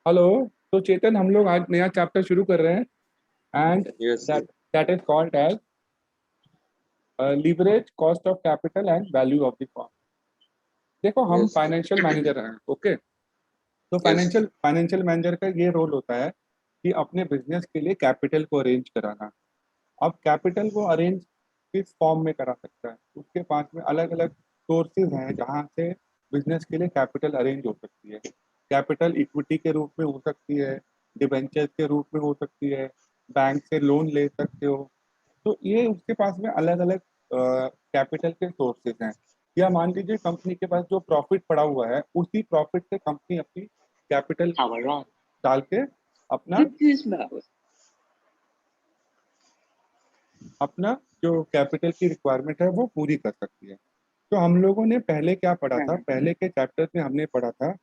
Hello. तो चेतन, हम लोग आज नया चैप्टर शुरू कर रहे हैं and Yes, that yes, that is called as leverage, cost of capital and value of the firm. देखो, हम yes, फाइनेंशियल मैनेजर हैं। ओके। तो yes, फाइनेंशियल मैनेजर का ये रोल होता है कि अपने बिजनेस के लिए कैपिटल को अरेंज कराना। अब कैपिटल वो अरेंज किस फॉर्म में करा सकता है? उसके पास में अलग अलग सोर्सेज हैं जहाँ से बिजनेस के लिए कैपिटल अरेंज हो सकती है। कैपिटल इक्विटी के रूप में हो सकती है, डिबेंचर के रूप में हो सकती है, बैंक से लोन ले सकते हो। तो ये उसके पास में अलग अलग कैपिटल के सोर्सेज हैं। या मान लीजिए कंपनी के पास जो प्रॉफिट पड़ा हुआ है, उसी प्रॉफिट से कंपनी अपनी कैपिटल However, डाल के अपना with this method, अपना जो कैपिटल की रिक्वायरमेंट है वो पूरी कर सकती है। तो हम लोगों ने पहले क्या पढ़ा था? पहले के चैप्टर में हमने पढ़ा था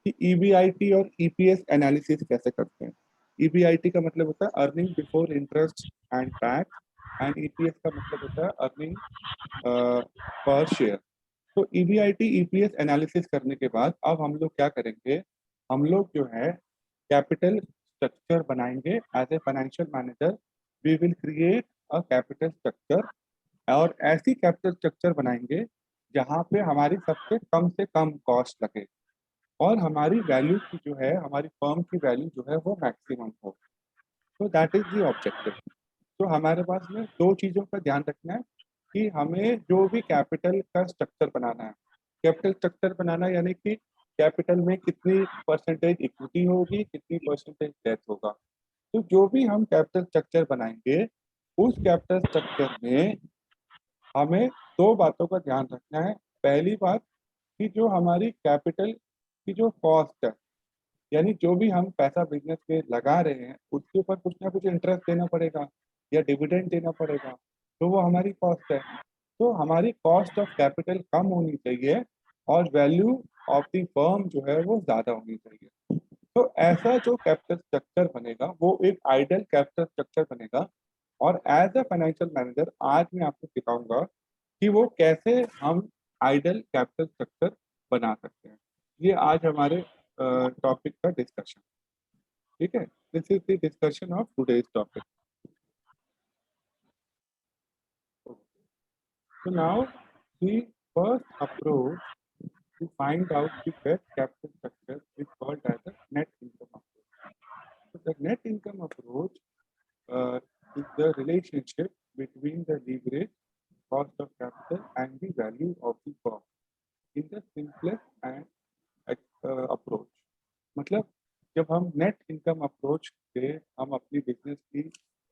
कि ईबीआईटी और ईपीएस एनालिसिस कैसे करते हैं। ईबीआईटी का मतलब होता है earning before interest and tax, and EPS का मतलब होता है अर्निंग पर शेयर। तो ईबीआईटी ईपीएस एनालिसिस करने के बाद अब हम लोग क्या करेंगे? हम लोग जो है कैपिटल स्ट्रक्चर बनाएंगे। As a financial manager we will create a capital structure, और ऐसी कैपिटल स्ट्रक्चर बनाएंगे जहाँ पे हमारी सबसे कम से कम कॉस्ट लगे और हमारी वैल्यू की जो है, हमारी फर्म की वैल्यू जो है वो मैक्सिमम हो। तो दैट इज द ऑब्जेक्टिव। तो हमारे पास में दो चीज़ों का ध्यान रखना है कि हमें जो भी कैपिटल का स्ट्रक्चर बनाना है, कैपिटल स्ट्रक्चर बनाना यानी कि कैपिटल में कितनी परसेंटेज इक्विटी होगी, कितनी परसेंटेज डेथ होगा। तो जो भी हम कैपिटल स्ट्रक्चर बनाएंगे, उस कैपिटल स्ट्रक्चर में हमें दो बातों का ध्यान रखना है। पहली बात कि जो हमारी कैपिटल की जो कॉस्ट है, यानी जो भी हम पैसा बिजनेस में लगा रहे हैं, उसके ऊपर कुछ ना कुछ इंटरेस्ट देना पड़ेगा या डिविडेंड देना पड़ेगा। तो वो हमारी कॉस्ट है। तो हमारी कॉस्ट ऑफ कैपिटल कम होनी चाहिए और वैल्यू ऑफ द फर्म जो है वो ज़्यादा होनी चाहिए। तो ऐसा जो कैपिटल स्ट्रक्चर बनेगा वो एक आइडियल कैपिटल स्ट्रक्चर बनेगा। और एज अ फाइनेंशियल मैनेजर आज मैं आपको सिखाऊंगा कि वो कैसे हम आइडियल कैपिटल स्ट्रक्चर बना सकते हैं। ये आज हमारे टॉपिक का डिस्कशन। ठीक है, this is the discussion of today's topic. So now the first approach to find out the best capital structure is called as a net income approach. So the net income approach is the relationship between the leverage, cost of capital, and the value of the firm in the simplest and approach. मतलब जब हम net income approach से हम अपनी business की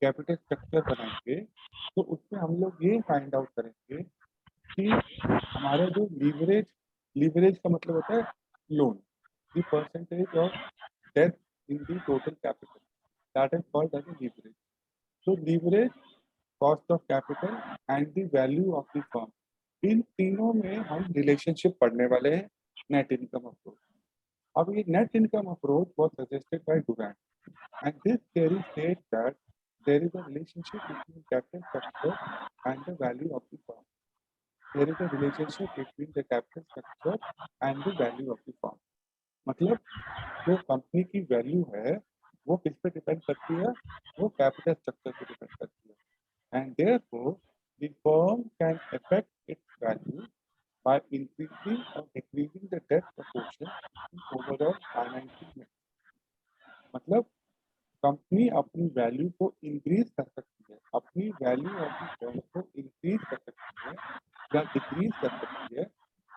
capital structure बनाएंगे, तो उसमें हम लोग ये फाइंड आउट करेंगे कि हमारा जो लीवरेज, लीवरेज का मतलब होता है loan, the percentage of debt in the total capital, that is called as a leverage. तो leverage, cost of capital and the value of the firm, इन तीनों में हम रिलेशनशिप पढ़ने वाले हैं नेट इनकम अप्रोच। अब ये net income approach was suggested by Durant, and this theory states that there is a relationship between capital structure and the value of the firm. There is a relationship between the capital structure and the value of the firm. मतलब जो company की value है वो किस पे depend करती है? वो कैपिटल स्ट्रक्चर पे डिपेंड करती है। And therefore the firm can affect it's value by increasing or decreasing the debt proportion in overall financing mix। मतलब कंपनी अपनी वैल्यू को इंक्रीज कर सकती है, अपनी वैल्यू ऑफ द फर्म को इंक्रीज कर सकती है या डिक्रीज कर सकती है।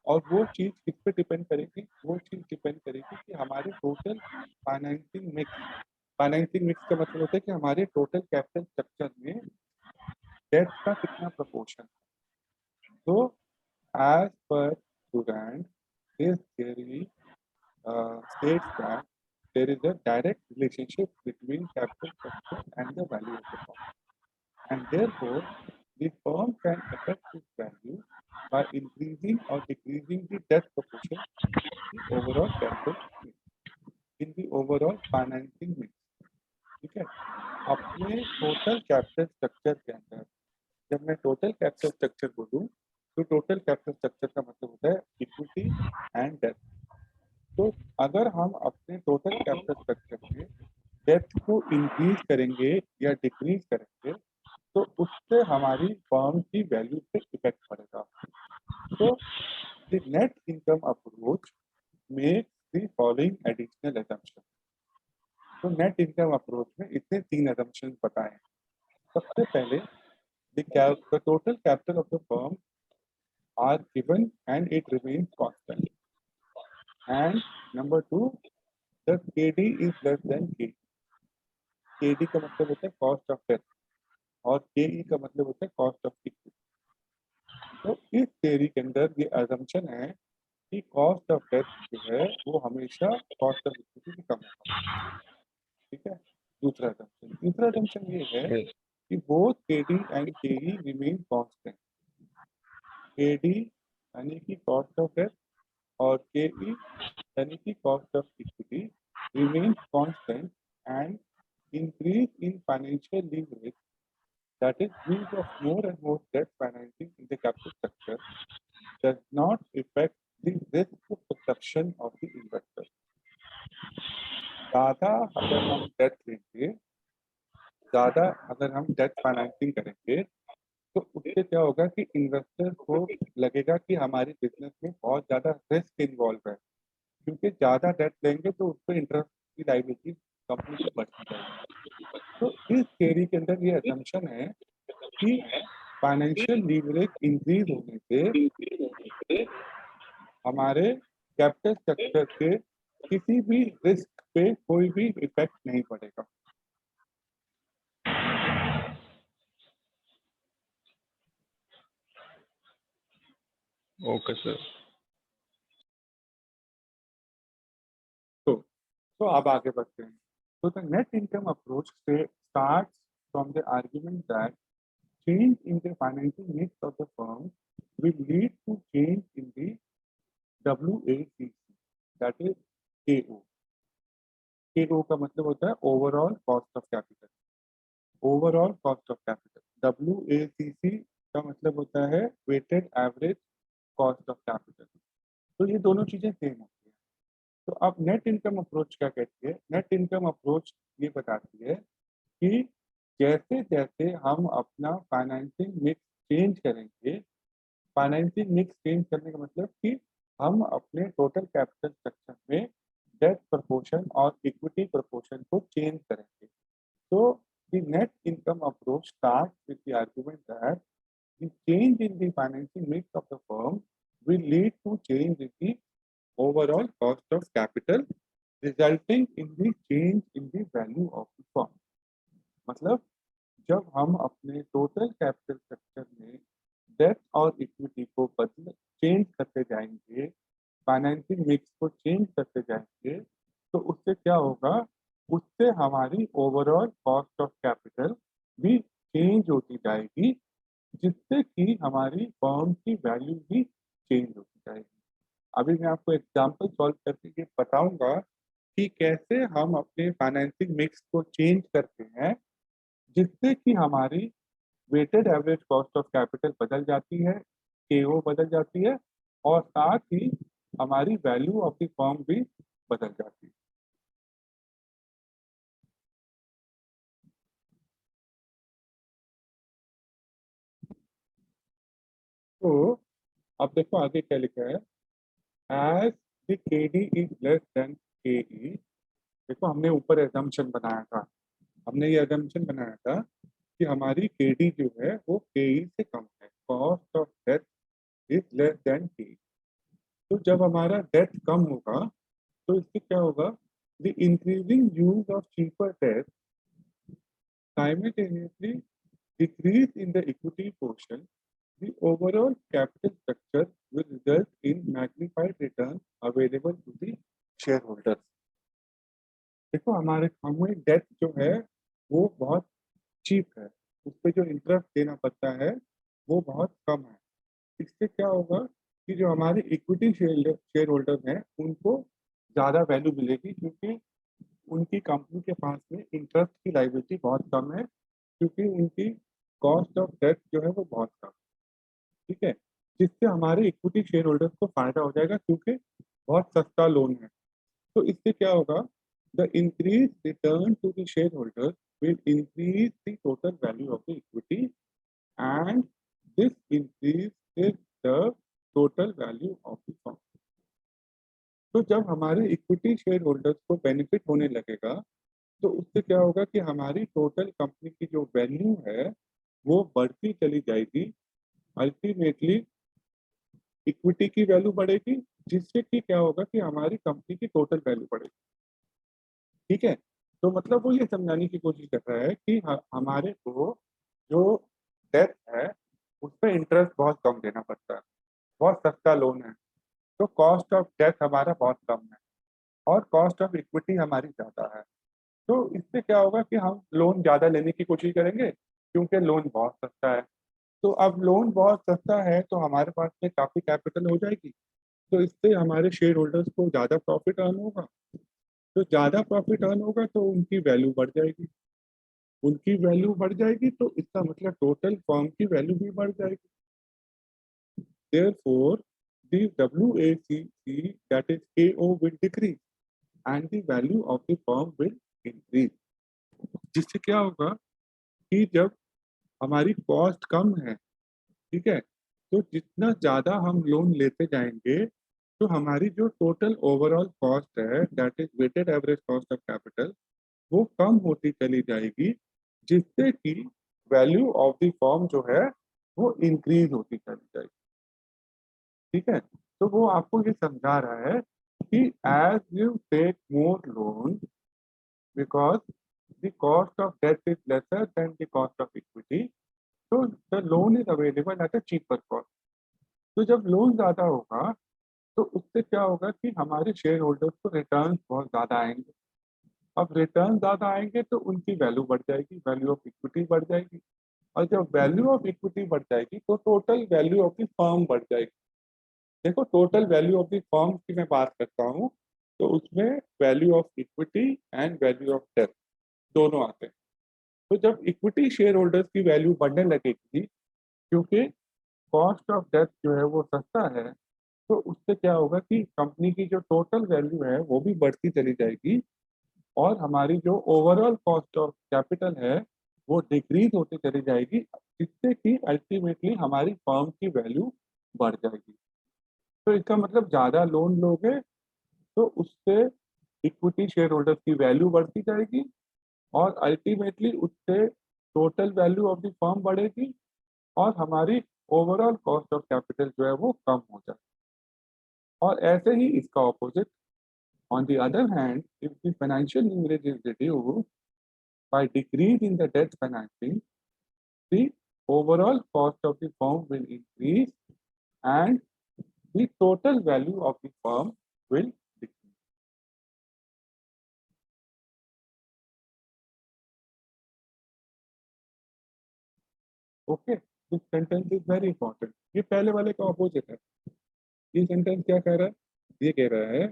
और वो चीज किस पे डिपेंड करेगी? वो चीज डिपेंड करेगी कि हमारे टोटल फाइनेंसिंग मिक्स का मतलब होता है कि हमारे टोटल कैपिटल स्ट्रक्चर में डेट का कितना प्रपोर्शन है। तो as per Durant, this theory states that there is a direct relationship between capital structure and the value of the firm, and therefore the firm can affect its value by increasing or decreasing the debt proportion in the overall capital mix, in the overall financing mix। ठीक है, अपने total capital structure के अंदर जब मैं total capital structure बोलूँ, तो total capital structure का मतलब होता है इक्विटी एंड डेट। तो अगर हम अपने टोटल कैपिटल स्ट्रक्चर में डेप्थ को इंक्रीज करेंगे या डिक्रीज करेंगे तो उससे हमारी फर्म की वैल्यू पे इफेक्ट पड़ेगा। तो the net income approach makes the following additional assumption। तो नेट इनकम अप्रोच में इतने 3 assumptions बताए। सबसे पहले the total capital of the firm are given and it remains constant, and number 2 the KD is less than K। KD का मतलब होता है कॉस्ट ऑफ डेथ और KE का मतलब होता है कॉस्ट ऑफ इक्विटी। तो इस थ्योरी के अंदर ये assumption है कि कॉस्ट ऑफ डेथ जो है वो हमेशा कॉस्ट ऑफ इक्विटी से कम होगा। ठीक है। दूसरा assumption ये है कि both KD and KE remain constant। KD यानी कि कॉस्ट ऑफ डेथ और KE यानी कि cost of equity remains constant and increase in financial leverage, that is use of more and more debt financing in the capital structure, does not affect the risk perception of the investor। ज्यादा अगर हम date लेंगे, ज्यादा अगर हम debt financing करेंगे तो उससे क्या होगा कि इन्वेस्टर को लगेगा कि हमारी बिजनेस में बहुत ज्यादा रिस्क इन्वॉल्व है, क्योंकि ज्यादा डेट लेंगे तो उस पर इंटरेस्ट की लायबिलिटी कंपनी की बढ़ती जाएगी। तो इस थ्योरी के अंदर ये असम्पशन है कि फाइनेंशियल लीवरेज इंक्रीज होने से हमारे कैपिटल स्ट्रक्चर के किसी भी रिस्क पे कोई भी इफेक्ट नहीं पड़ेगा। Okay sir. तो अब आगे बढ़ते हैं। तो the net income approach starts from the argument that change in the financing mix of the firm will lead to change in the WACC, that is KO। KO का मतलब होता है overall cost of capital. Overall cost of capital WACC का मतलब होता है weighted average cost of capital. तो ये दोनों चीजें सेम होती है। तो अब नेट इनकम अप्रोच क्या कहती है? नेट इनकम अप्रोच ये बताती है कि जैसे जैसे हम अपना फाइनेंसिंग मिक्स चेंज करेंगे, फाइनेंसिंग मिक्स चेंज करने का मतलब कि हम अपने टोटल कैपिटल स्ट्रक्चर में डेट प्रपोर्शन और इक्विटी प्रपोर्शन को चेंज करेंगे। तो the net income approach starts with the argument that the change in the financing mix of the firm will lead to change in the overall cost of capital, resulting in the change in the value of the firm। मतलब जब हम अपने total capital structure में date और equity को बदल change करते जाएंगे, फाइनेंसिंग मिक्स को चेंज करते जाएंगे, तो उससे क्या होगा? उससे हमारी ओवरऑल कॉस्ट ऑफ कैपिटल भी चेंज होती जाएगी, जिससे कि हमारी फर्म की वैल्यू भी चेंज होती जाएगी। अभी मैं आपको एग्जांपल सॉल्व करके ये बताऊंगा कि कैसे हम अपने फाइनेंसिंग मिक्स को चेंज करते हैं, जिससे कि हमारी weighted average cost of capital बदल जाती है, केओ बदल जाती है, और साथ ही हमारी वैल्यू ऑफ द फर्म भी बदल जाती है। तो अब देखो आगे क्या लिखा है। As the KD is less than KE. देखो हमने ऊपर एजम्पशन बनाया था, हमने ये एजम्पशन बनाया था कि हमारी केडी जो है वो केई से कम है, cost of death is less than केई। तो जब हमारा डेथ कम होगा तो इससे क्या होगा? The increasing use of cheaper death simultaneously decrease in the equity portion, the overall capital structure will result in magnified return available to the shareholders। देखो हमें डेट जो है वो बहुत चीप है, उस पर जो इंटरेस्ट देना पड़ता है वो बहुत कम है। इससे क्या होगा कि जो हमारे इक्विटी शेयर होल्डर हैं उनको ज़्यादा वैल्यू मिलेगी, क्योंकि उनकी कंपनी के पास में इंटरेस्ट की लायबिलिटी बहुत कम है, क्योंकि उनकी कॉस्ट ऑफ डेट जो है वो बहुत कम है। ठीक है। जिससे हमारे इक्विटी शेयर होल्डर्स को फायदा हो जाएगा, क्योंकि बहुत सस्ता लोन है। तो इससे क्या होगा, the increase return to the share holder will increase the total value of the equity and this increase is the total value of the firm. तो जब हमारे इक्विटी शेयर होल्डर्स को बेनिफिट होने लगेगा, तो उससे क्या होगा कि हमारी टोटल कंपनी की जो वैल्यू है वो बढ़ती चली जाएगी। अल्टीमेटली इक्विटी की वैल्यू बढ़ेगी, जिससे कि क्या होगा कि हमारी कंपनी की टोटल वैल्यू बढ़ेगी। ठीक है, तो मतलब वो ये समझाने की कोशिश कर रहा है कि हमारे को जो डेट है उस पर इंटरेस्ट बहुत कम देना पड़ता है, बहुत सस्ता लोन है। तो कॉस्ट ऑफ डेट हमारा बहुत कम है और कॉस्ट ऑफ इक्विटी हमारी ज़्यादा है। तो इससे क्या होगा कि हम लोन ज़्यादा लेने की कोशिश करेंगे, क्योंकि लोन बहुत सस्ता है। तो अब लोन बहुत सस्ता है तो हमारे पास में काफ़ी कैपिटल हो जाएगी, तो इससे हमारे शेयर होल्डर्स को ज़्यादा प्रॉफिट अर्न होगा। तो ज़्यादा प्रॉफिट अर्न होगा तो उनकी वैल्यू बढ़ जाएगी, उनकी वैल्यू बढ़ जाएगी तो इसका मतलब टोटल फर्म की वैल्यू भी बढ़ जाएगी। Therefore, the WACC, that is KO, will decrease and the value of the firm will increase। जिससे क्या होगा कि जब हमारी कॉस्ट कम है, ठीक है, तो जितना ज़्यादा हम लोन लेते जाएंगे तो हमारी जो टोटल ओवरऑल कॉस्ट है, that is weighted average cost of capital, वो कम होती चली जाएगी, जिससे कि वैल्यू ऑफ द फर्म जो है वो इंक्रीज होती चली जाएगी। ठीक है, तो वो आपको ये समझा रहा है कि as you take more loan because the cost of debt is lesser than the cost of equity, तो the loan is available at a cheaper cost. तो जब लोन ज्यादा होगा तो उससे क्या होगा कि हमारे शेयर होल्डर्स को रिटर्न बहुत ज्यादा आएंगे। अब रिटर्न ज्यादा आएंगे तो उनकी वैल्यू बढ़ जाएगी, वैल्यू ऑफ इक्विटी बढ़ जाएगी, और जब वैल्यू ऑफ इक्विटी बढ़ जाएगी तो total value of the firm बढ़ जाएगी। देखो, total value of the firm की मैं बात करता हूँ, तो उसमें value of equity and value of debt दोनों आते हैं। तो जब इक्विटी शेयर होल्डर्स की वैल्यू बढ़ने लगेगी, क्योंकि कॉस्ट ऑफ डेट जो है वो सस्ता है, तो उससे क्या होगा कि कंपनी की जो टोटल वैल्यू है वो भी बढ़ती चली जाएगी, और हमारी जो ओवरऑल कॉस्ट ऑफ कैपिटल है वो डिक्रीज होती चली जाएगी, जिससे कि अल्टीमेटली हमारी फर्म की वैल्यू बढ़ जाएगी। तो इसका मतलब ज़्यादा लोन लोगे तो उससे इक्विटी शेयर होल्डर्स की वैल्यू बढ़ती जाएगी, और अल्टीमेटली उससे total value of the firm बढ़ेगी, और हमारी ओवरऑल कॉस्ट ऑफ कैपिटल जो है वो कम हो जाएगी। और ऐसे ही इसका opposite, on the other hand, if the financial leverage is reduced by decrease in the debt financing, the overall cost of the firm will increase and the total value of the firm will decrease. Okay, this sentence is very important. ये पहले वाले का opposite है। ये sentence क्या कह रहा है? ये कह रहा है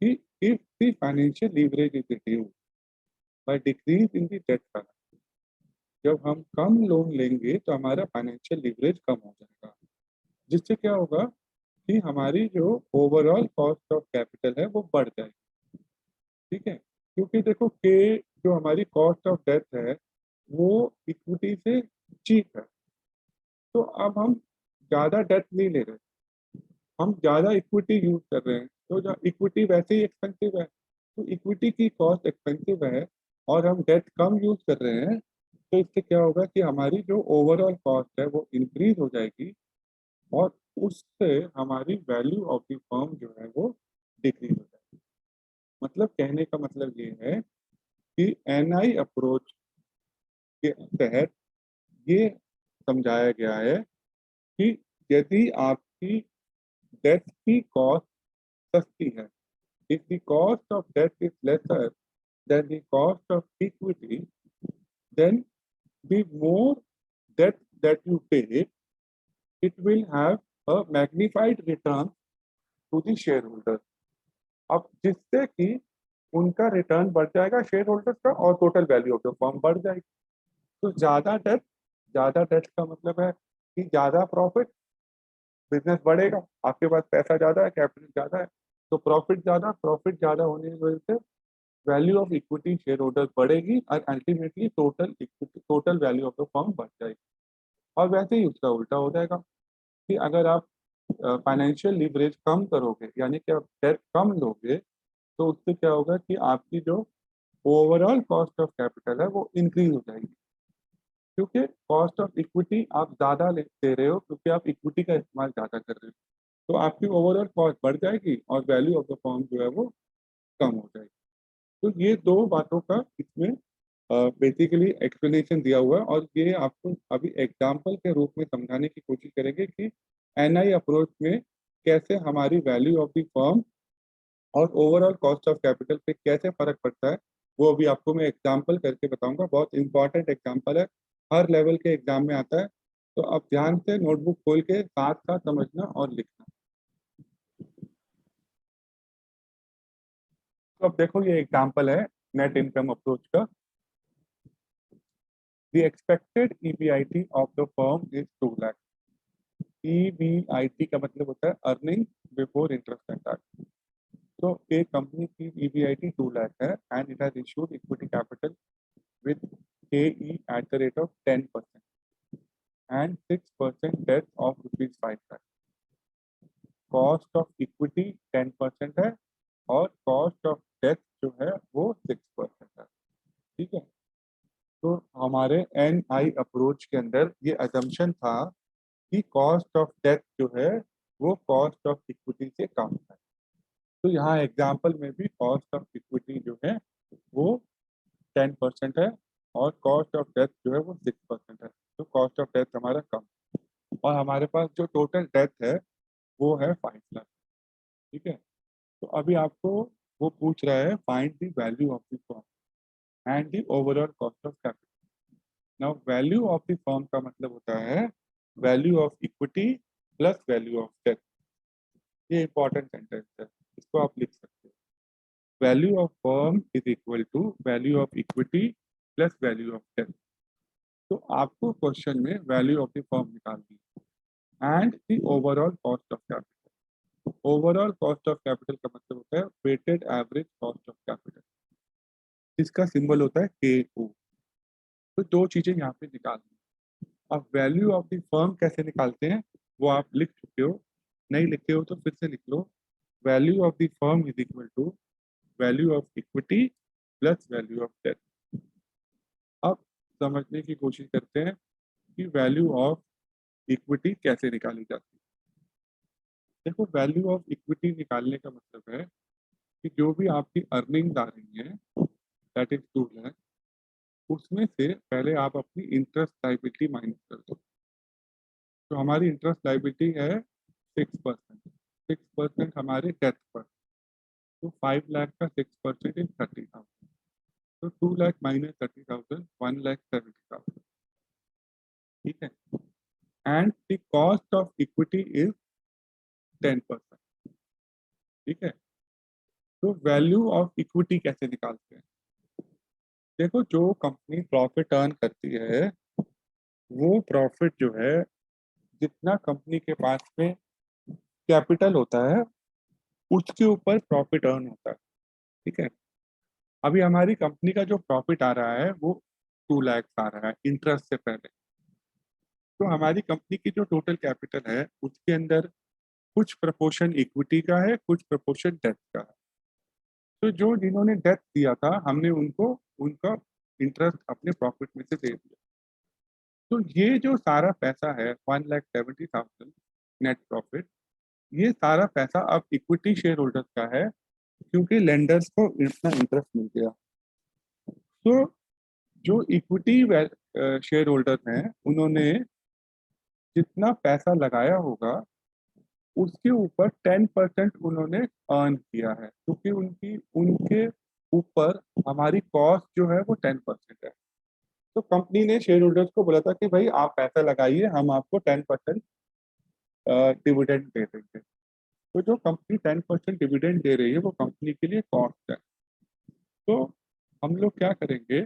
कि if the financial leverage is reduced by decrease in the debt finance, जब हम कम लोन लेंगे तो हमारा फाइनेंशियल लीवरेज कम हो जाएगा, जिससे क्या होगा कि हमारी जो ओवरऑल कॉस्ट ऑफ कैपिटल है वो बढ़ जाएगी। ठीक है, क्योंकि देखो के जो हमारी कॉस्ट ऑफ डेट है वो इक्विटी से चीप है, तो अब हम ज़्यादा डेट नहीं ले रहे, हम ज़्यादा इक्विटी यूज कर रहे हैं, तो इक्विटी वैसे ही एक्सपेंसिव है, तो इक्विटी की कॉस्ट एक्सपेंसिव है और हम डेट कम यूज कर रहे हैं, तो इससे क्या होगा कि हमारी जो ओवरऑल कॉस्ट है वो इंक्रीज हो जाएगी, और उससे हमारी वैल्यू ऑफ द फर्म जो है वो डिक्रीज हो जाएगी। मतलब कहने का मतलब ये है कि एनआई अप्रोच के तहत ये समझाया गया है कि यदि आपकी डेट की कॉस्ट सस्ती है, if the cost of debt is lesser than the cost of equity, then the more debt that you pay, it will have a magnified return to the shareholder। अब जिससे कि उनका रिटर्न बढ़ जाएगा share holders का, और total value of the firm बढ़ जाएगी। तो ज्यादा डेट का मतलब है कि ज्यादा प्रॉफिट, बिजनेस बढ़ेगा, आपके पास पैसा ज्यादा है, कैपिटल ज्यादा है, तो प्रॉफिट ज़्यादा होने की वजह से value of equity share holder बढ़ेगी और ultimately total value of the firm बढ़ जाएगी। और वैसे ही उसका उल्टा हो जाएगा कि अगर आप फाइनेंशियल लीवरेज कम करोगे, यानी कि आप डेट कम लोगे, तो उससे क्या होगा कि आपकी जो ओवरऑल कॉस्ट ऑफ कैपिटल है वो इंक्रीज हो जाएगी, क्योंकि कॉस्ट ऑफ इक्विटी आप ज़्यादा दे रहे हो, क्योंकि आप इक्विटी का इस्तेमाल ज़्यादा कर रहे हो, तो आपकी ओवरऑल कॉस्ट बढ़ जाएगी और वैल्यू ऑफ द फर्म जो है वो कम हो जाएगी। तो ये दो बातों का इसमें बेसिकली एक्सप्लेनेशन दिया हुआ है, और ये आपको अभी एग्जाम्पल के रूप में समझाने की कोशिश करेंगे कि एनआई अप्रोच में कैसे हमारी वैल्यू ऑफ द फर्म और ओवरऑल कॉस्ट ऑफ कैपिटल पे कैसे फर्क पड़ता है, वो अभी आपको मैं एग्जाम्पल करके बताऊंगा। बहुत इंपॉर्टेंट एग्जाम्पल है, हर लेवल के एग्जाम में आता है, तो आप ध्यान से नोटबुक खोल के साथ साथ समझना और लिखना। तो अब देखो ये एग्जाम्पल है नेट इनकम अप्रोच का। The expected EBIT of the firm is 2 lakh. EBIT का मतलब होता है earning before interest and tax. तो एक कंपनी की ईबीआईटी 2 लाख है and it has issued equity capital with KE at the rate of 10% and 6% debt of rupees 5 lakh. Cost of equity 10% है और कॉस्ट ऑफ डेथ जो है वो 6% है। ठीक है, तो हमारे एन आई अप्रोच के अंदर ये अजम्पशन था कि कॉस्ट ऑफ डेथ जो है वो कॉस्ट ऑफ इक्विटी से कम है। तो यहाँ एग्जाम्पल में भी कॉस्ट ऑफ इक्विटी जो है वो 10% है और कॉस्ट ऑफ डेथ जो है वो 6% है। तो कॉस्ट ऑफ डेथ हमारा कम, और हमारे पास जो टोटल डेथ है वो है 5 लाख। ठीक है, तो अभी आपको वो पूछ रहा है find the value of the firm and the overall cost of capital. Now value of the firm का मतलब होता है value of equity plus value of debt. ये इंपॉर्टेंट सेंटेंस है, इसको आप लिख सकते हो। Value of firm is equal to value of equity plus value of debt. तो आपको क्वेश्चन में वैल्यू ऑफ द फर्म निकालनी है and the overall cost of capital. Overall cost of capital का मतलब होता है weighted average cost of capital, इसका सिंबल होता है के ओ। तो दो चीजें यहाँ पे निकालनी है। अब वैल्यू ऑफ द फर्म कैसे निकालते हैं वो आप लिख चुके हो, नहीं लिखे हो तो फिर से लिख लो। Value of the firm is equal to value of equity plus value of debt. अब समझने की कोशिश करते हैं कि वैल्यू ऑफ इक्विटी कैसे निकाली जाती है। देखो, वैल्यू ऑफ इक्विटी निकालने का मतलब है कि जो भी आपकी अर्निंग आ रही है दैट इज 2 लाख, उसमें से पहले आप अपनी इंटरेस्ट लाइबिलिटी माइनस कर दो। तो हमारी इंटरेस्ट लाइबिलिटी है 6%। 6% हमारे डेथ पर, तो 5 लाख का 6% इज 30,000। तो 2 लाख माइनस 30,000 1,70,000। ठीक है, and the cost of equity is 10%। ठीक है, तो वैल्यू ऑफ इक्विटी कैसे निकालते हैं। देखो, जो कंपनी प्रॉफिट अर्न करती है वो प्रॉफिट जो है जितना कंपनी के पास में कैपिटल होता है उसके ऊपर प्रॉफिट अर्न होता है। ठीक है, अभी हमारी कंपनी का जो प्रॉफिट आ रहा है वो 2 लाख आ रहा है इंटरेस्ट से पहले। तो हमारी कंपनी की जो टोटल कैपिटल है उसके अंदर कुछ प्रपोर्शन इक्विटी का है, कुछ प्रपोर्शन डेथ का है। तो जो जिन्होंने डेथ दिया था हमने उनको उनका इंटरेस्ट अपने प्रॉफिट में से दे दिया। तो ये जो सारा पैसा है 1,70,000 नेट प्रॉफिट, ये सारा पैसा अब इक्विटी शेयर होल्डर्स का है, क्योंकि लेंडर्स को इतना इंटरेस्ट मिल गया। तो जो इक्विटी शेयर होल्डर हैं उन्होंने जितना पैसा लगाया होगा उसके ऊपर 10% उन्होंने अर्न किया है, क्योंकि उनकी उनके ऊपर हमारी कॉस्ट जो है वो 10% है। तो कंपनी ने शेयर होल्डर्स को बोला था कि भाई आप पैसा लगाइए, हम आपको 10% डिविडेंड दे देंगे। तो जो कंपनी 10% डिविडेंड दे रही है वो कंपनी के लिए कॉस्ट है। तो हम लोग क्या करेंगे,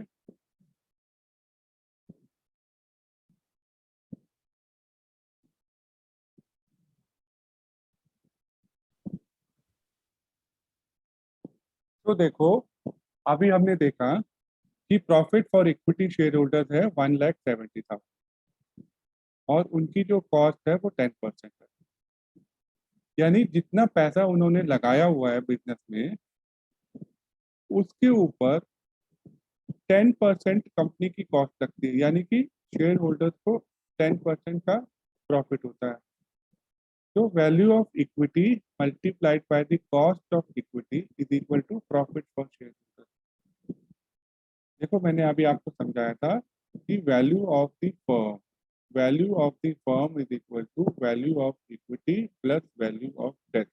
तो देखो, अभी हमने देखा कि profit for equity share holders है 1,70,000 और उनकी जो कॉस्ट है वो 10% है। यानी जितना पैसा उन्होंने लगाया हुआ है बिजनेस में, उसके ऊपर 10% कंपनी की कॉस्ट लगती है, यानी कि शेयर होल्डर्स को 10% का प्रॉफिट होता है। तो value of equity multiplied by the cost of equity is equal to profit for share holder. देखो, मैंने अभी आपको समझाया था कि value of the firm is equal to value of equity plus value of debt.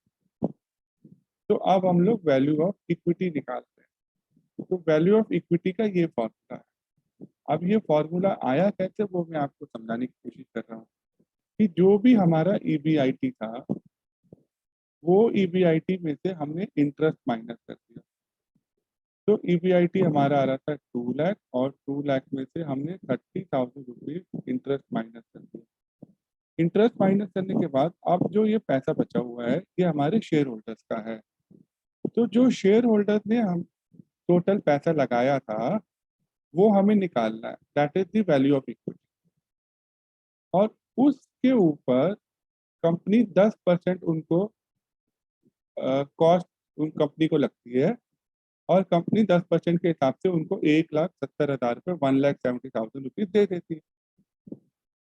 तो अब हम लोग वैल्यू ऑफ इक्विटी निकालते हैं। तो वैल्यू ऑफ इक्विटी का ये फॉर्मूला है। अब ये फॉर्मूला आया कैसे, वो मैं आपको समझाने की कोशिश कर रहा हूँ कि जो भी हमारा ईबीआईटी था, वो ईबीआईटी में से हमने इंटरेस्ट माइनस कर दिया। तो ईबीआईटी हमारा आ रहा था 2 लाख, और 2 लाख में से हमने 30,000 रुपीज इंटरेस्ट माइनस कर दिया। इंटरेस्ट माइनस करने के बाद अब जो ये पैसा बचा हुआ है, ये हमारे शेयर होल्डर्स का है। तो जो शेयर होल्डर्स ने हम टोटल पैसा लगाया था, वो हमें निकालना है, that is the value of equity. और उसके ऊपर कंपनी 10% उनको कॉस्ट उन कंपनी को लगती है, और कंपनी 10% के हिसाब से उनको 1,70,000 रुपये 1,70,000 रुपीज दे देती है।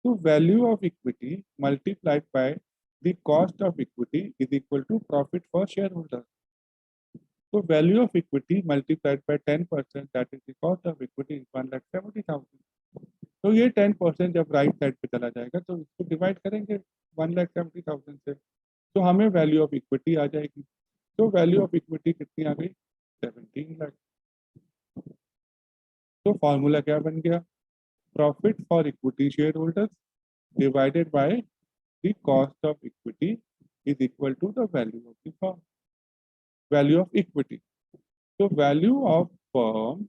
तो value of equity multiplied by the cost of equity is equal to profit for share holder. तो value of equity multiplied by 10%, that is the cost of equity is 1,70,000। तो ये 10% जब राइट साइड पे चला जाएगा तो इसको डिवाइड करेंगे 1,70,000 से, तो हमें वैल्यू ऑफ इक्विटी आ जाएगी। तो वैल्यू ऑफ इक्विटी कितनी आ गई? 17 लाख। तो फॉर्मूला क्या बन गया? Profit for equity share holders divided by the cost of equity is equal to the value of the firm, value of equity. तो value of firm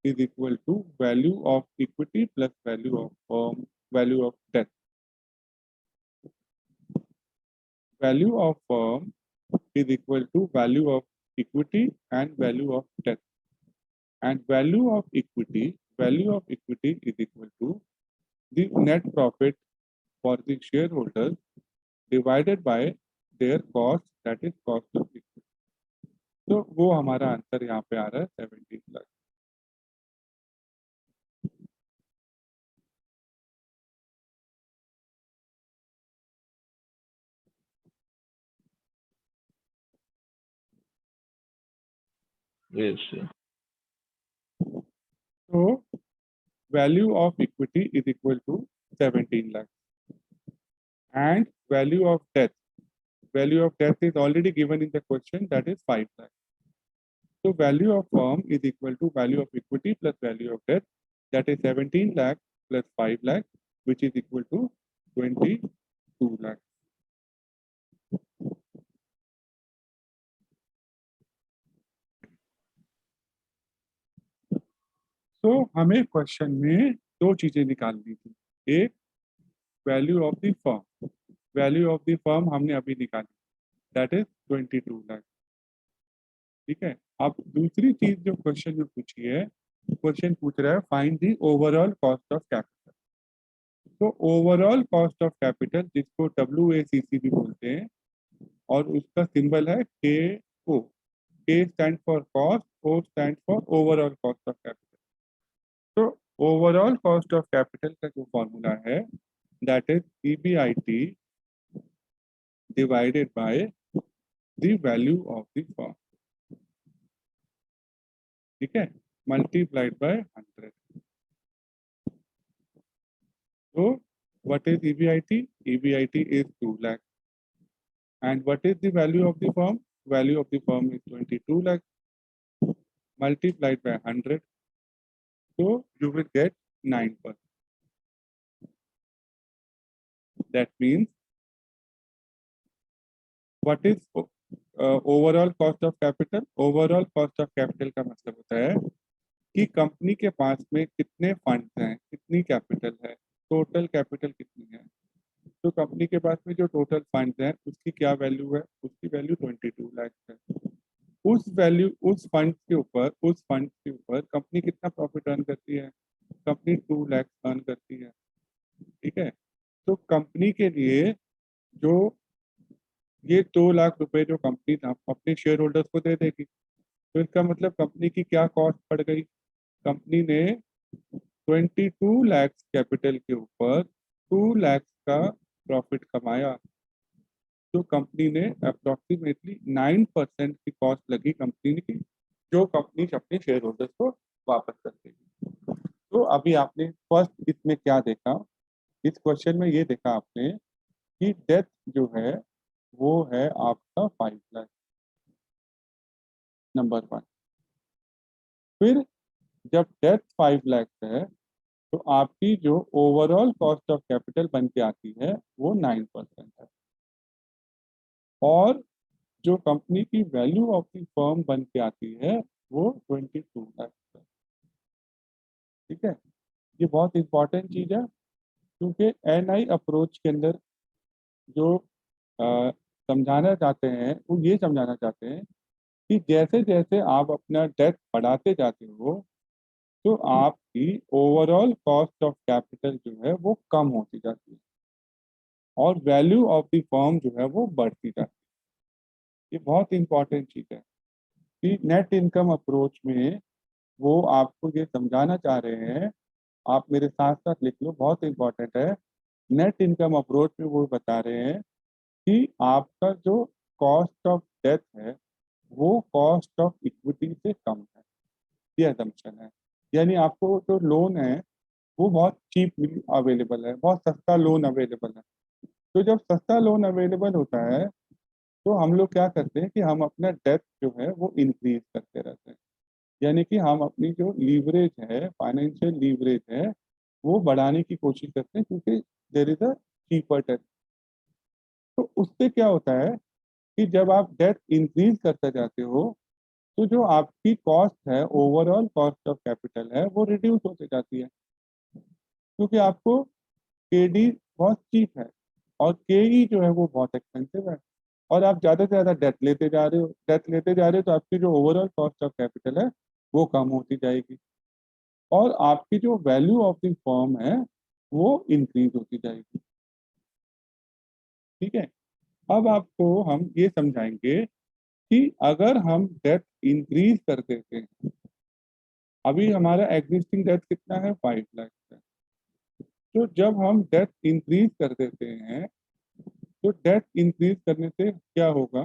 is equal to value of equity plus value of firm, value of debt. Value of firm is equal to value of equity and value of debt. And value of equity is equal to the net profit for the shareholders divided by their cost, that is cost of equity. तो वो हमारा answer यहाँ पे आ रहा है 17 lakh. Yes, sir. So value of equity is equal to 17 lakh, and value of debt is already given in the question, that is 5 lakh. So value of firm is equal to value of equity plus value of debt, that is 17 lakh plus 5 lakh, which is equal to 22 lakh. तो हमें question में दो चीजें निकालनी थी। एक, value of the firm, value of the firm हमने अभी निकाली, दैट इज 22 लाख। ठीक है। अब दूसरी चीज जो क्वेश्चन में पूछी है, क्वेश्चन पूछ रहा है find the overall cost of capital. तो ओवरऑल कॉस्ट ऑफ कैपिटल, जिसको WACC भी बोलते हैं, और उसका सिंबल है KO। K stand for cost, O stand for overall cost of capital. तो ओवरऑल कॉस्ट ऑफ कैपिटल का जो फॉर्मूला है, that is EBIT divided by the value of the firm. ठीक है, multiplied by 100। So what is EBIT? EBIT is 2 lakh. And what is the value of the firm? Value of the firm is 22 lakh multiplied by 100. So you will get 9%. That means what is overall cost of capital? Overall cost of capital का मतलब होता है कि company के पास में कितने funds हैं, कितनी कैपिटल है, टोटल कैपिटल कितनी है। तो कंपनी के पास में जो टोटल फंड्स हैं उसकी क्या वैल्यू है? उसकी वैल्यू 22 लाख है। उस वैल्यू उस फंड के ऊपर कंपनी कितना प्रॉफिट अर्न करती है? कंपनी 2 लाख अर्न करती है। ठीक है, तो कंपनी के लिए जो ये 2 लाख रुपए जो कंपनी अपने शेयर होल्डर्स को दे देगी, तो इसका मतलब कंपनी की क्या कॉस्ट पड़ गई? कंपनी ने 22 लाख कैपिटल के ऊपर 2 लाख का प्रॉफिट कमाया। तो कंपनी ने अप्रोक्सीमेटली 9% की कॉस्ट लगी कंपनी की, जो कंपनी अपने शेयर होल्डर्स को वापस कर देगी। तो अभी आपने फर्स्ट इसमें क्या देखा? इस क्वेश्चन में ये देखा आपने कि डेथ जो है वो है आपका 5 लाख, नंबर 1। फिर जब डेथ 5 लाख है तो आपकी जो ओवरऑल कॉस्ट ऑफ कैपिटल बन के आती है वो 9% है, और जो कंपनी की वैल्यू ऑफ द फर्म बन के आती है वो 22 लाख है। ठीक है, ये बहुत इंपॉर्टेंट चीज है, क्योंकि एनआई अप्रोच के अंदर जो अ, समझाना चाहते हैं वो ये समझाना चाहते हैं कि जैसे जैसे आप अपना डेट बढ़ाते जाते हो तो आपकी ओवरऑल कॉस्ट ऑफ कैपिटल जो है वो कम होती जाती है और वैल्यू ऑफ द फर्म जो है वो बढ़ती जाती है। ये बहुत इंपॉर्टेंट चीज है कि नेट इनकम अप्रोच में वो आपको ये समझाना चाह रहे हैं। आप मेरे साथ साथ लिख लो, बहुत इंपॉर्टेंट है। नेट इनकम अप्रोच में वो बता रहे हैं कि आपका जो कॉस्ट ऑफ डेथ है वो कॉस्ट ऑफ इक्विटी से कम है, ये असम्पशन है। यानी आपको जो लोन है वो बहुत चीप अवेलेबल है, बहुत सस्ता लोन अवेलेबल है। तो जब सस्ता लोन अवेलेबल होता है तो हम लोग क्या करते हैं कि हम अपना डेट जो है वो इंक्रीज करते रहते हैं। यानी कि हम अपनी जो लीवरेज है, फाइनेंशियल लीवरेज है, वो बढ़ाने की कोशिश करते हैं, क्योंकि there is a cheaper debt. तो उससे क्या होता है कि जब आप डेट इंक्रीज करते जाते हो तो जो आपकी कॉस्ट है, ओवरऑल कॉस्ट ऑफ कैपिटल है, वो रिड्यूस होते जाती है, क्योंकि आपको केडी बहुत चीप है और केई जो है वो बहुत एक्सपेंसिव है। और आप ज़्यादा से ज़्यादा डेट लेते जा रहे हो तो आपकी जो ओवरऑल कॉस्ट ऑफ कैपिटल है वो कम होती जाएगी और आपकी जो वैल्यू ऑफ द फर्म है वो इंक्रीज होती जाएगी। ठीक है, अब आपको हम ये समझाएंगे कि अगर हम डेट इंक्रीज कर देते हैं, अभी हमारा एग्जिस्टिंग डेट कितना है? 5 लाख है। तो जब हम डेट इंक्रीज कर देते हैं तो डेट इंक्रीज करने से क्या होगा?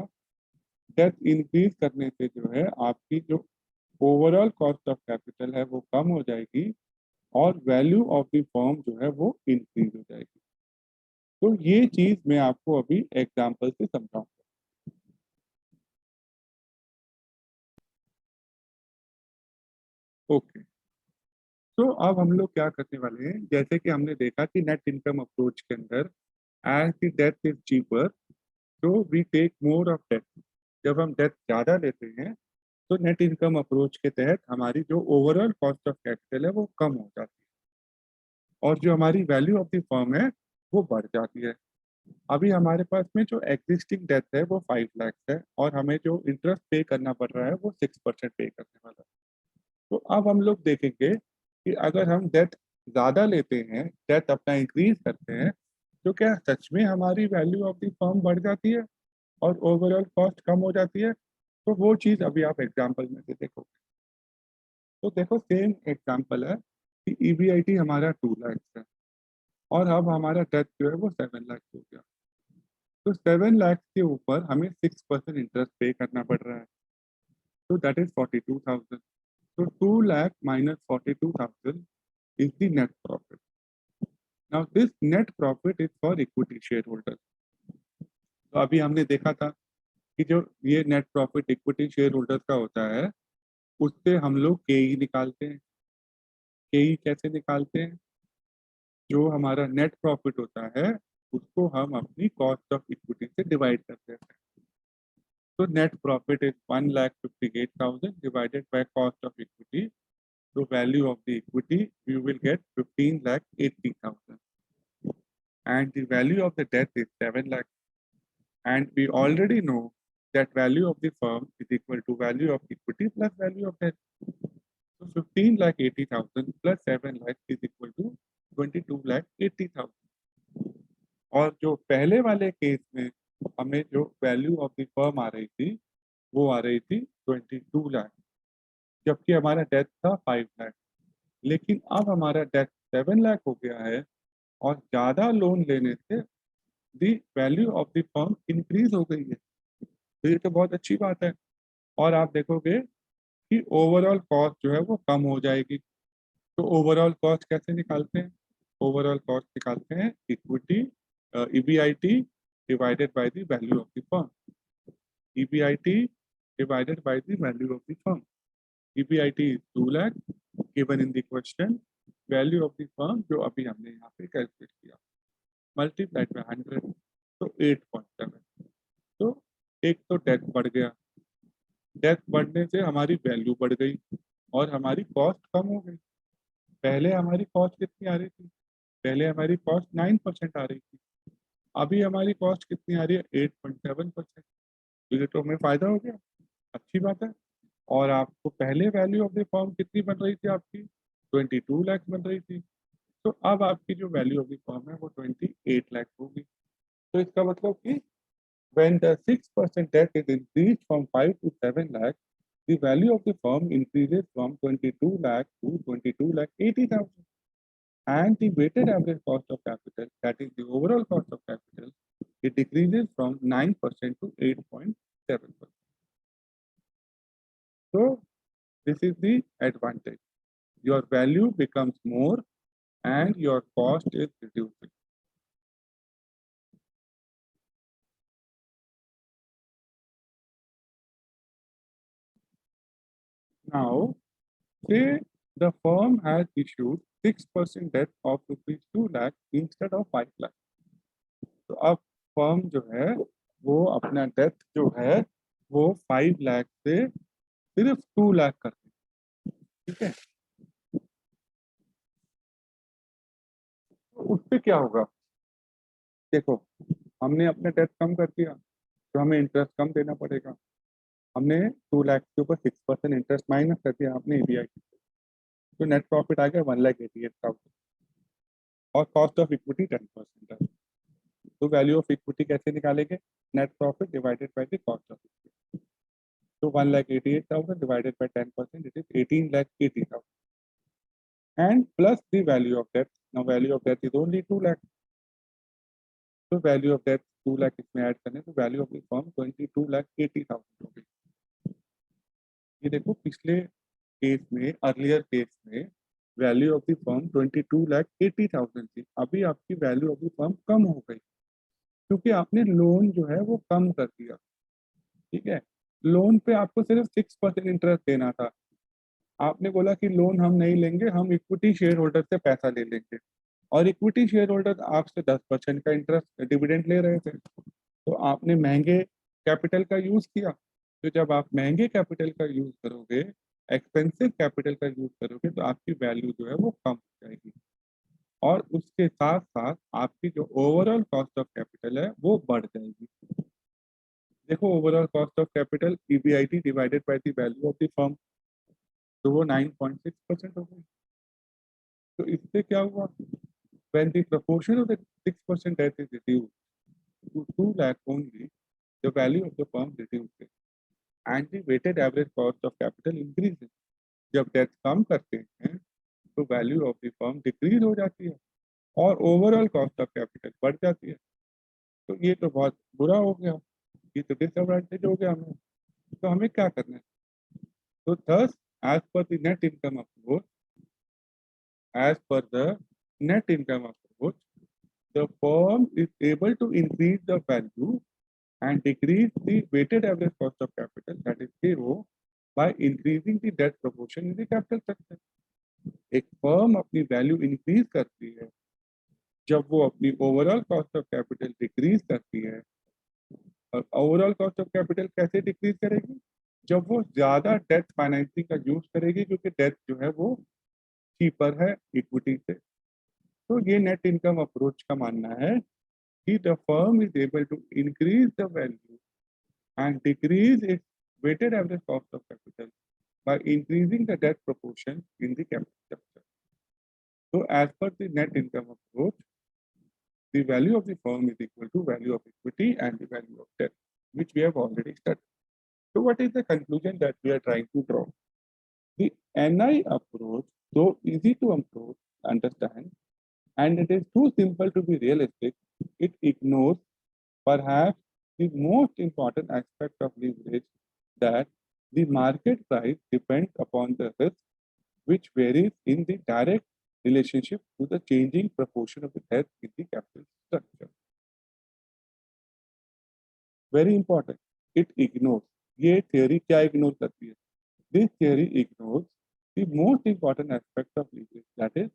डेट इंक्रीज करने से जो है आपकी जो ओवरऑल कॉस्ट ऑफ कैपिटल है वो कम हो जाएगी और वैल्यू ऑफ द फर्म जो है वो इंक्रीज हो जाएगी। तो ये चीज मैं आपको अभी एग्जांपल से समझाऊंगा। ओके, तो अब हम लोग क्या करने वाले हैं, जैसे कि हमने देखा कि नेट इनकम अप्रोच के अंदर as the debt is cheaper तो we take more of debt. जब हम डेट ज्यादा लेते हैं तो नेट इनकम अप्रोच के तहत हमारी जो ओवरऑल कॉस्ट ऑफ कैपिटल है वो कम हो जाती है और जो हमारी वैल्यू ऑफ द फर्म है वो बढ़ जाती है। अभी हमारे पास में जो एग्जिस्टिंग डेट है वो 5 लाख है और हमें जो इंटरेस्ट पे करना पड़ रहा है वो 6% पे करने वाला है। तो अब हम लोग देखेंगे कि अगर हम डेट ज़्यादा लेते हैं, डेट अपना इंक्रीज करते हैं, तो क्या सच में हमारी वैल्यू ऑफ द फर्म बढ़ जाती है और ओवरऑल कॉस्ट कम हो जाती है? तो वो चीज़ अभी आप एग्जाम्पल में से देखोगे। तो देखो, सेम एग्जाम्पल है कि ईबीआईटी हमारा 2 लाख है और अब हमारा डेट जो है वो 7 लाख हो गया। तो 7 लाख के ऊपर हमें 6% इंटरेस्ट पे करना पड़ रहा है, तो दैट इज 42,000। तो 2 lakh minus 42,000 is the net profit. Now this net profit is for equity share holder. तो अभी हमने देखा था कि जो ये net profit equity share holder का होता है उससे हम लोग केई निकालते हैं। केई कैसे निकालते हैं? जो हमारा नेट प्रॉफिट होता है उसको हम अपनी कॉस्ट ऑफ इक्विटी से डिवाइड करते हैं। So net profit is 1,58,000 divided by cost of equity. So value of the equity we will get 15,80,000, and the value of the debt is 7 lakh. And we already know that value of the firm is equal to value of equity plus value of debt. So 15,80,000 plus 7 lakh is equal to 22,80,000. और जो पहले वाले case में हमें जो value of the firm आ रही थी वो आ रही थी 22 लाख, जबकि हमारा डेथ था 5 लाख। लेकिन अब हमारा डेथ 7 लाख हो गया है और ज़्यादा लोन लेने से the value of the firm increase हो गई है। तो ये तो बहुत अच्छी बात है। और आप देखोगे कि ओवरऑल कॉस्ट जो है वो कम हो जाएगी। तो ओवरऑल कॉस्ट कैसे निकालते हैं? ओवरऑल कॉस्ट निकालते हैं equity EBIT divided by the value of the firm. EBIT divided by the value of the firm. EBIT is 2 lakh given in the question. Value of the firm जो अभी हमने यहाँ पे कैलकुलेट किया multiplied by 100 तो 8.7। तो एक तो डेथ बढ़ गया, डेथ बढ़ने से हमारी वैल्यू बढ़ गई और हमारी कॉस्ट कम हो गई। पहले हमारी कॉस्ट कितनी आ रही थी? पहले हमारी कॉस्ट 9% आ रही थी, अभी हमारी कॉस्ट कितनी आ रही है? 8.7%। तो ये तो हमें फायदा हो गया, अच्छी बात है। और आपको पहले वैल्यू ऑफ द फर्म कितनी बन रही थी? आपकी 22 लाख बन रही थी। तो अब आपकी जो वैल्यू ऑफ द फर्म है वो 28 लाख होगी। तो इसका मतलब कि when the 6% debt is increased from 5 to 7 lakh, the value of the firm increases from 22 lakh to 22 lakh 80,000. And the weighted average cost of capital, that is the overall cost of capital, it decreases from 9% to 8.7%. So this is the advantage. Your value becomes more and your cost is reducing. Now, say the firm has issued 6% debt of rupees 2 lakh instead of 5 lakh. तो अब firm जो है वो अपना death जो है वो 5 लाख से सिर्फ 2 लाख कर दी, ठीक है। तो उससे क्या होगा? देखो, हमने अपना डेथ कम कर दिया तो हमें इंटरेस्ट कम देना पड़ेगा। हमने 2 लाख के ऊपर 6% इंटरेस्ट माइनस कर दिया आपने EBIT, तो नेट प्रॉफिट आ गया 1,88,000 और कॉस्ट ऑफ इक्विटी 10% है। तो वैल्यू ऑफ इक्विटी कैसे निकालेंगे? Net profit divided by the cost of equity. तो 1,88,000 divided by 10%, it is 18,80,000 and plus the value of debt. Now value of debt is only 2 lakh. So value of debt 2 lakh इसमें add करने तो value of the firm 22,80,000 हो गई। ये देखो पिछले case में, अर्लियर केस में वैल्यू ऑफ द फर्म 22,80,000 थी, अभी आपकी वैल्यू ऑफ द फर्म कम हो गई क्योंकि आपने लोन जो है वो कम कर दिया, ठीक है। लोन पे आपको सिर्फ 6% इंटरेस्ट देना था, आपने बोला कि लोन हम नहीं लेंगे, हम इक्विटी शेयर होल्डर से पैसा ले लेंगे और इक्विटी शेयर होल्डर आपसे 10% का इंटरेस्ट डिविडेंड ले रहे थे। तो आपने महंगे कैपिटल का यूज किया। तो जब आप महंगे कैपिटल का यूज करोगे, एक्सपेंसिव कैपिटल का यूज करोगे तो आपकी वैल्यू जो है वो कम हो जाएगी और उसके साथ साथ आपकी जो ओवरऑल कॉस्ट ऑफ कैपिटल है वो बढ़ जाएगी। देखो overall cost of capital EBIT divided by the value of the firm, तो वो 9.6% हो गई। तो इससे क्या हुआ? When the proportion of the 6% debt is reduced to 2 lakh only, the value of the firm reduces and the weighted average cost of capital increases. जब date कम करते हैं तो value of the firm decrease हो जाती है और overall cost of capital बढ़ जाती है। तो ये तो बहुत बुरा हो गया, ये तो डिसएडवांटेज हो गया हमें। तो हमें क्या करना है? तो thus as per the net income approach, as per the net income approach, the firm is able to increase the value and decrease the weighted average cost of capital, that is zero, by increasing the debt proportion in the capital structure. एक firm अपनी value increase करती है जब वो अपनी overall cost of capital decrease करती है। और ओवरऑल कॉस्ट ऑफ कैपिटल कैसे डिक्रीज करेगी? जब वो ज्यादा डेट फाइनेंसिंग का यूज करेगी, क्योंकि डेट जो है वो चीपर है इक्विटी से। तो ये नेट इनकम अप्रोच का मानना है कि the firm is able to increase the value and decrease its weighted average cost of capital by increasing the debt proportion in the capital structure. So as per the net income approach, the value of the firm is equal to value of equity and the value of debt, which we have already studied. So what is the conclusion that we are trying to draw? The NI approach, though easy to understand, and it is too simple to be realistic, it ignores perhaps the most important aspect of leverage, that the market price depends upon the risk, which varies in the direct relationship to the changing proportion of the debt in the capital structure. Very important. It ignores. ये theory क्या ignore करती है? This theory ignores the most important aspect of leverage, that is,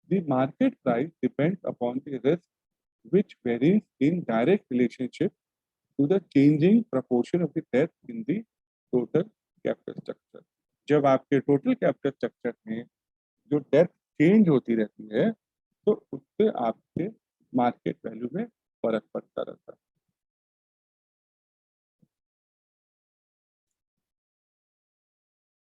the market price depends upon the risk, which varies in direct relationship to the changing proportion of the debt in the total capital structure. जब आपके total capital structure में जो date change होती रहती है, तो उससे आपके मार्केट वैल्यू में फर्क पड़ता रहता है.